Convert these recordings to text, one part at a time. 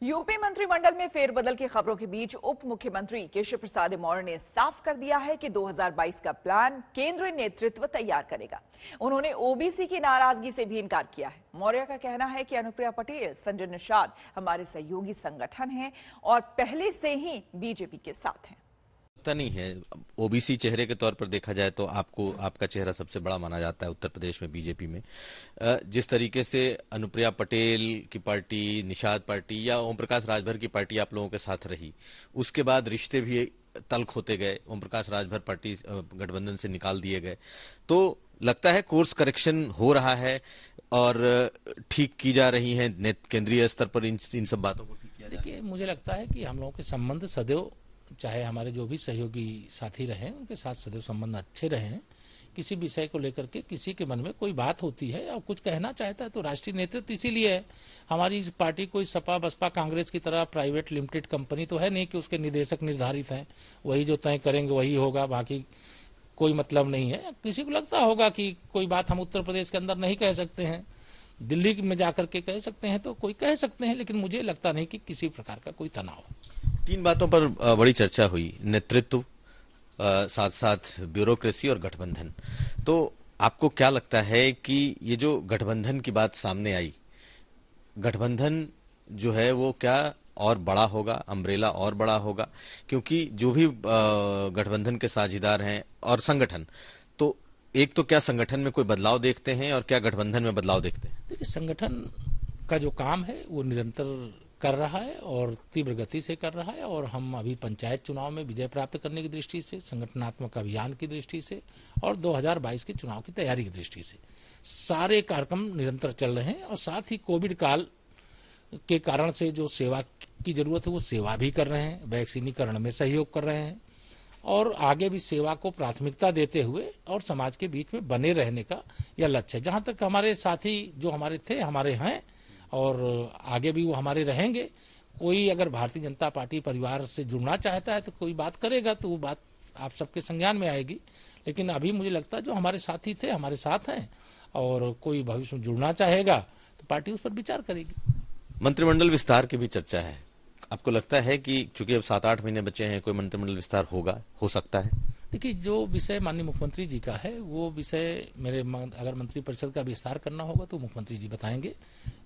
UP मंत्रिमंडल में फेरबदल की खबरों के बीच उप मुख्यमंत्री केशव प्रसाद मौर्य ने साफ कर दिया है कि 2022 का प्लान केंद्रीय नेतृत्व तैयार करेगा। उन्होंने ओबीसी की नाराजगी से भी इनकार किया है। मौर्य का कहना है कि अनुप्रिया पटेल, संजय निषाद हमारे सहयोगी संगठन हैं और पहले से ही बीजेपी के साथ हैं। नहीं है, ओबीसी चेहरे के तौर पर देखा जाए तो आपका चेहरा सबसे बड़ा माना जाता है उत्तर प्रदेश में बीजेपी में। जिस तरीके से अनुप्रिया पटेल की पार्टी, निषाद पार्टी या ओम प्रकाश राजभर की पार्टी आप लोगों के साथ रही, उसके बाद रिश्ते भी तल्ख होते गए। ओम प्रकाश राजभर पार्टी गठबंधन से निकाल दिए गए, तो लगता है कोर्स करेक्शन हो रहा है और ठीक की जा रही है केंद्रीय स्तर पर इन सब बातों को ठीक किया। देखिए, मुझे लगता है कि हम लोगों के संबंध सदैव, चाहे हमारे जो भी सहयोगी साथी रहे उनके साथ सदैव संबंध अच्छे रहे हैं। किसी विषय को लेकर के किसी के मन में कोई बात होती है और कुछ कहना चाहता है तो राष्ट्रीय नेतृत्व इसीलिए है। हमारी पार्टी कोई सपा बसपा कांग्रेस की तरह प्राइवेट लिमिटेड कंपनी तो है नहीं कि उसके निदेशक निर्धारित हैं, वही जो तय करेंगे वही होगा, बाकी कोई मतलब नहीं है। किसी को लगता होगा कि कोई बात हम उत्तर प्रदेश के अंदर नहीं कह सकते हैं, दिल्ली में जाकर के कह सकते हैं, तो कोई कह सकते हैं, लेकिन मुझे लगता नहीं कि किसी प्रकार का कोई तनाव। तीन बातों पर बड़ी चर्चा हुई, नेतृत्व, साथ साथ ब्यूरोक्रेसी और गठबंधन। तो आपको क्या लगता है कि ये जो गठबंधन की बात सामने आई, गठबंधन जो है वो क्या और बड़ा होगा, अम्ब्रेला और बड़ा होगा? क्योंकि जो भी गठबंधन के साझीदार हैं और संगठन, तो एक तो क्या संगठन में कोई बदलाव देखते हैं और क्या गठबंधन में बदलाव देखते हैं? देखिए, संगठन का जो काम है वो निरंतर कर रहा है और तीव्र गति से कर रहा है, और हम अभी पंचायत चुनाव में विजय प्राप्त करने की दृष्टि से, संगठनात्मक अभियान की दृष्टि से और 2022 के चुनाव की तैयारी की दृष्टि से सारे कार्यक्रम निरंतर चल रहे हैं। और साथ ही कोविड काल के कारण से जो सेवा की जरूरत है वो सेवा भी कर रहे हैं, वैक्सीनीकरण में सहयोग कर रहे हैं और आगे भी सेवा को प्राथमिकता देते हुए और समाज के बीच में बने रहने का यह लक्ष्य है। जहां तक हमारे साथी जो हमारे थे, हमारे हैं और आगे भी वो हमारे रहेंगे। कोई अगर भारतीय जनता पार्टी परिवार से जुड़ना चाहता है तो कोई बात करेगा तो वो बात आप सबके संज्ञान में आएगी, लेकिन अभी मुझे लगता है जो हमारे साथी थे हमारे साथ हैं, और कोई भविष्य में जुड़ना चाहेगा तो पार्टी उस पर विचार करेगी। मंत्रिमंडल विस्तार की भी चर्चा है। आपको लगता है कि चूंकि अब 7-8 महीने बचे हैं, कोई मंत्रिमंडल विस्तार हो सकता है? देखिए, जो विषय माननीय मुख्यमंत्री जी का है वो विषय मेरे अगर मंत्रिपरिषद का विस्तार करना होगा तो मुख्यमंत्री जी बताएंगे,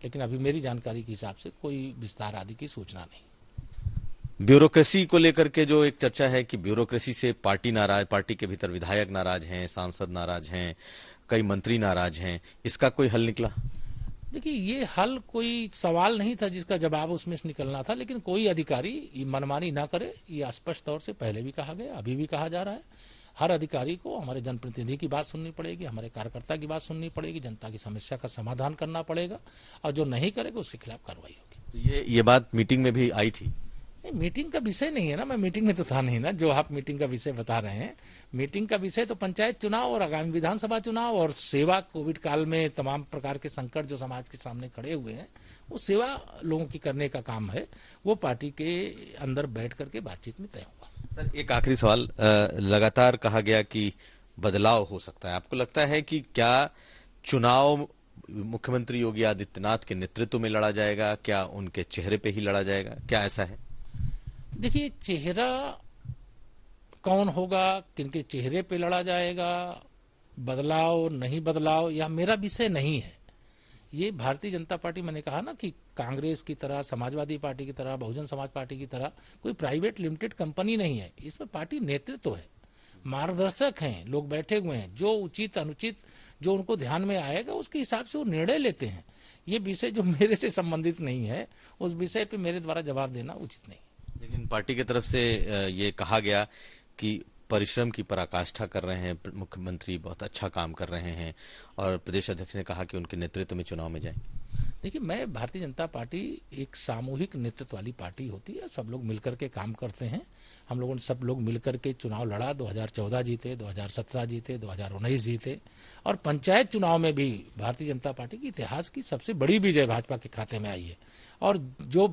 लेकिन अभी मेरी जानकारी के हिसाब से कोई विस्तार आदि की सूचना नहीं। ब्यूरोक्रेसी को लेकर के जो एक चर्चा है कि ब्यूरोक्रेसी से पार्टी नाराज, पार्टी के भीतर विधायक नाराज हैं, सांसद नाराज हैं, कई मंत्री नाराज हैं, इसका कोई हल निकला? देखिए, ये हल कोई सवाल नहीं था जिसका जवाब उसमें से निकलना था, लेकिन कोई अधिकारी मनमानी ना करे, ये स्पष्ट तौर से पहले भी कहा गया, अभी भी कहा जा रहा है। हर अधिकारी को हमारे जनप्रतिनिधि की बात सुननी पड़ेगी, हमारे कार्यकर्ता की बात सुननी पड़ेगी, जनता की समस्या का समाधान करना पड़ेगा, और जो नहीं करेगा उसके खिलाफ कार्रवाई होगी। तो ये बात मीटिंग में भी आई थी? नहीं, मीटिंग का विषय नहीं है ना, मैं मीटिंग में तो था नहीं ना। जो आप मीटिंग का विषय बता रहे हैं, मीटिंग का विषय तो पंचायत चुनाव और आगामी विधानसभा चुनाव और सेवा। कोविड काल में तमाम प्रकार के संकट जो समाज के सामने खड़े हुए हैं, वो सेवा लोगों की करने का काम है, वो पार्टी के अंदर बैठ करके बातचीत में तय होगा। सर, एक आखिरी सवाल, लगातार कहा गया कि बदलाव हो सकता है, आपको लगता है कि क्या चुनाव मुख्यमंत्री योगी आदित्यनाथ के नेतृत्व में लड़ा जाएगा? क्या उनके चेहरे पे ही लड़ा जाएगा? क्या ऐसा है? देखिए, चेहरा कौन होगा, किनके चेहरे पे लड़ा जाएगा, बदलाव नहीं बदलाव, यह मेरा विषय नहीं है। ये भारतीय जनता पार्टी, मैंने कहा ना कि कांग्रेस की तरह, समाजवादी पार्टी की तरह, बहुजन समाज पार्टी की तरह कोई प्राइवेट लिमिटेड कंपनी नहीं है। इसमें पार्टी नेतृत्व है, मार्गदर्शक हैं, लोग बैठे हुए हैं, जो उचित अनुचित जो उनको ध्यान में आएगा उसके हिसाब से वो निर्णय लेते हैं। ये विषय जो मेरे से संबंधित नहीं है, उस विषय पे मेरे द्वारा जवाब देना उचित नहीं। लेकिन पार्टी की तरफ से ये कहा गया कि परिश्रम की पराकाष्ठा कर रहे हैं मुख्यमंत्री, बहुत अच्छा काम कर रहे हैं, और प्रदेश अध्यक्ष ने कहा कि उनके नेतृत्व में चुनाव में जाएंगे। देखिए, मैं भारतीय जनता पार्टी एक सामूहिक नेतृत्व वाली पार्टी होती है, सब लोग मिलकर के काम करते हैं। हम लोगों ने सब लोग मिलकर के चुनाव लड़ा, 2014 जीते, 2017 जीते, 2019 जीते, और पंचायत चुनाव में भी भारतीय जनता पार्टी की इतिहास की सबसे बड़ी विजय भाजपा के खाते में आई है। और जो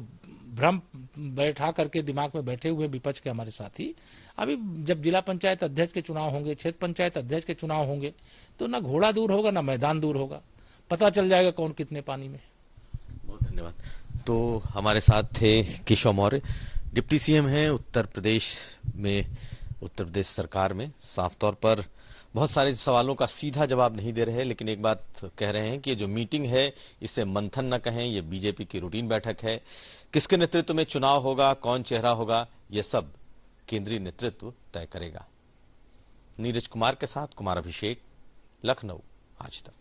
भ्रम बैठा करके दिमाग में बैठे हुए विपक्ष के हमारे साथी, अभी जब जिला पंचायत अध्यक्ष के चुनाव होंगे, क्षेत्र पंचायत अध्यक्ष के चुनाव होंगे, तो ना घोड़ा दूर होगा ना मैदान दूर होगा, पता चल जाएगा कौन कितने पानी में। बहुत धन्यवाद। तो हमारे साथ थे केशव मौर्य, डिप्टी सीएम हैं उत्तर प्रदेश सरकार में। साफ तौर पर बहुत सारे सवालों का सीधा जवाब नहीं दे रहे, लेकिन एक बात कह रहे हैं कि जो मीटिंग है इसे मंथन न कहें, ये बीजेपी की रूटीन बैठक है। किसके नेतृत्व में चुनाव होगा, कौन चेहरा होगा, यह सब केंद्रीय नेतृत्व तय करेगा। नीरज कुमार के साथ कुमार अभिषेक, लखनऊ, आज तक।